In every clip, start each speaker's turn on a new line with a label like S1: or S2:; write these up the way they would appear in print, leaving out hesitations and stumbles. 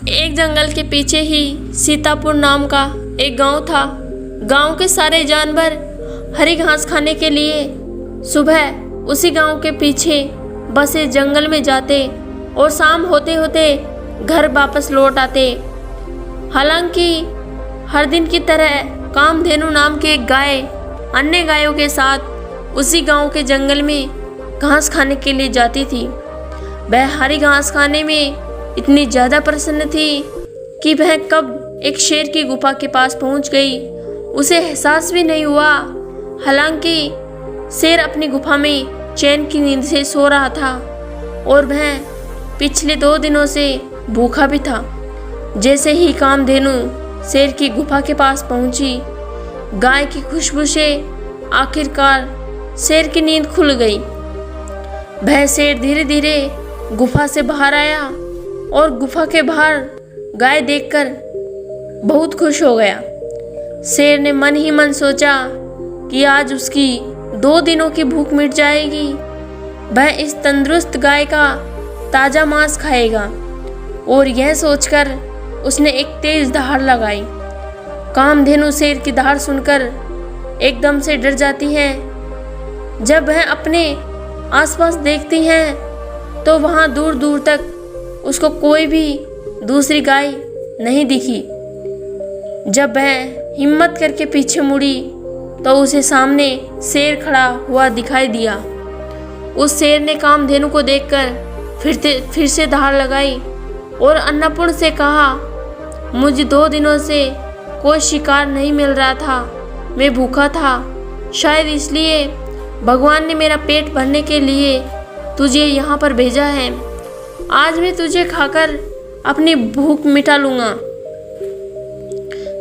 S1: एक जंगल के पीछे ही सीतापुर नाम का एक गांव था। गांव के सारे जानवर हरी घास खाने के लिए सुबह उसी गांव के पीछे बसे जंगल में जाते और शाम होते होते घर वापस लौट आते। हालांकि हर दिन की तरह कामधेनु नाम की एक गाय अन्य गायों के साथ उसी गांव के जंगल में घास खाने के लिए जाती थी। वह हरी घास खाने में इतनी ज़्यादा प्रसन्न थी कि वह कब एक शेर की गुफा के पास पहुंच गई उसे एहसास भी नहीं हुआ। हालांकि शेर अपनी गुफा में चैन की नींद से सो रहा था और वह पिछले 2 दिनों से भूखा भी था। जैसे ही कामधेनु शेर की गुफा के पास पहुंची, गाय की खुशबू से आखिरकार शेर की नींद खुल गई। वह शेर धीरे धीरे गुफा से बाहर आया और गुफा के बाहर गाय देखकर बहुत खुश हो गया। शेर ने मन ही मन सोचा कि आज उसकी 2 दिनों की भूख मिट जाएगी। वह इस तंदुरुस्त गाय का ताज़ा मांस खाएगा और यह सोचकर उसने एक तेज दहाड़ लगाई। कामधेनु शेर की दहाड़ सुनकर एकदम से डर जाती है। जब वह अपने आसपास देखती है तो वहाँ दूर दूर तक उसको कोई भी दूसरी गाय नहीं दिखी। जब वह हिम्मत करके पीछे मुड़ी तो उसे सामने शेर खड़ा हुआ दिखाई दिया। उस शेर ने कामधेनु को देखकर फिर से दहाड़ लगाई और अन्नपूर्ण से कहा, मुझे 2 दिनों से कोई शिकार नहीं मिल रहा था। मैं भूखा था, शायद इसलिए भगवान ने मेरा पेट भरने के लिए तुझे यहाँ पर भेजा है। आज मैं तुझे खाकर अपनी भूख मिटा लूँगा।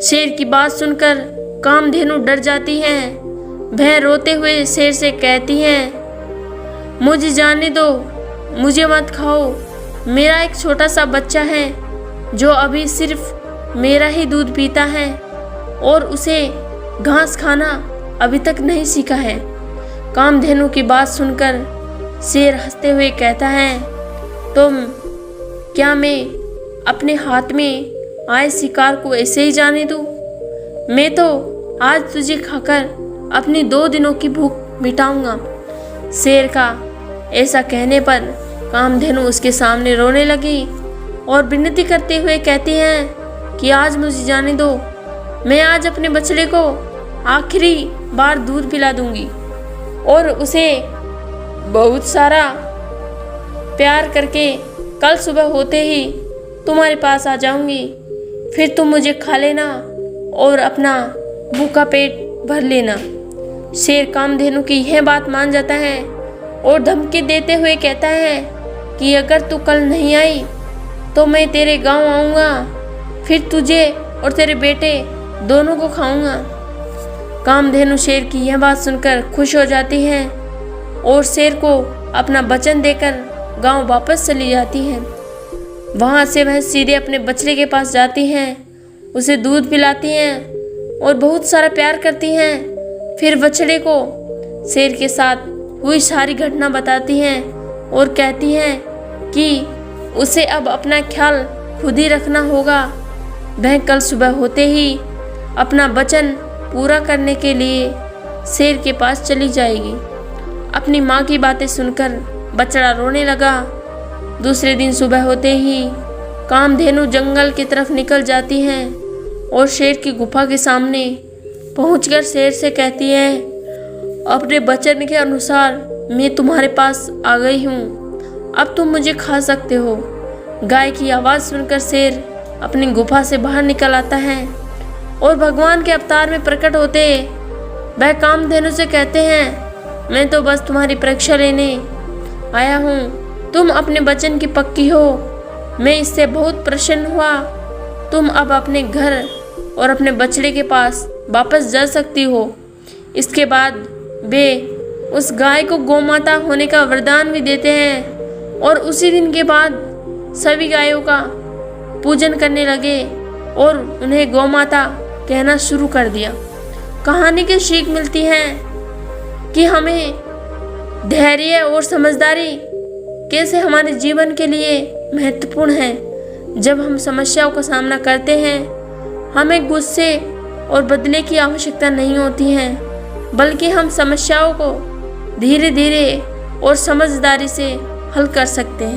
S1: शेर की बात सुनकर कामधेनु डर जाती है। वह रोते हुए शेर से कहती है, मुझे जाने दो, मुझे मत खाओ। मेरा एक छोटा सा बच्चा है जो अभी सिर्फ मेरा ही दूध पीता है और उसे घास खाना अभी तक नहीं सीखा है। कामधेनु की बात सुनकर शेर हंसते हुए कहता है, तुम क्या मैं अपने हाथ में आए शिकार को ऐसे ही जाने दूँ? मैं तो आज तुझे खाकर अपनी 2 दिनों की भूख मिटाऊंगा। शेर का ऐसा कहने पर कामधेनु उसके सामने रोने लगी और विनती करते हुए कहती है कि आज मुझे जाने दो, मैं आज अपने बछड़े को आखिरी बार दूध पिला दूंगी और उसे बहुत सारा प्यार करके कल सुबह होते ही तुम्हारे पास आ जाऊंगी। फिर तुम मुझे खा लेना और अपना भूखा पेट भर लेना। शेर कामधेनु की यह बात मान जाता है और धमकी देते हुए कहता है कि अगर तू कल नहीं आई तो मैं तेरे गांव आऊँगा, फिर तुझे और तेरे बेटे दोनों को खाऊंगा। कामधेनु शेर की यह बात सुनकर खुश हो जाती है और शेर को अपना वचन देकर गांव वापस चली जाती है। वहाँ से वह सीधे अपने बछड़े के पास जाती हैं, उसे दूध पिलाती हैं और बहुत सारा प्यार करती हैं। फिर बछड़े को शेर के साथ हुई सारी घटना बताती हैं और कहती हैं कि उसे अब अपना ख्याल खुद ही रखना होगा। वह कल सुबह होते ही अपना वचन पूरा करने के लिए शेर के पास चली जाएगी। अपनी माँ की बातें सुनकर बछड़ा रोने लगा। दूसरे दिन सुबह होते ही कामधेनु जंगल की तरफ निकल जाती है और शेर की गुफा के सामने पहुंचकर शेर से कहती है, अपने वचन के अनुसार मैं तुम्हारे पास आ गई हूँ, अब तुम मुझे खा सकते हो। गाय की आवाज़ सुनकर शेर अपनी गुफा से बाहर निकल आता है और भगवान के अवतार में प्रकट होते वह कामधेनु से कहते हैं, मैं तो बस तुम्हारी परीक्षा लेने आया हूँ। तुम अपने वचन की पक्की हो, मैं इससे बहुत प्रसन्न हुआ। तुम अब अपने घर और अपने बछड़े के पास वापस जा सकती हो। इसके बाद वे उस गाय को गौमाता होने का वरदान भी देते हैं और उसी दिन के बाद सभी गायों का पूजन करने लगे और उन्हें गौमाता कहना शुरू कर दिया। कहानी की सीख मिलती है कि हमें धैर्य और समझदारी कैसे हमारे जीवन के लिए महत्वपूर्ण है। जब हम समस्याओं का सामना करते हैं, हमें गुस्से और बदले की आवश्यकता नहीं होती है, बल्कि हम समस्याओं को धीरे धीरे और समझदारी से हल कर सकते हैं।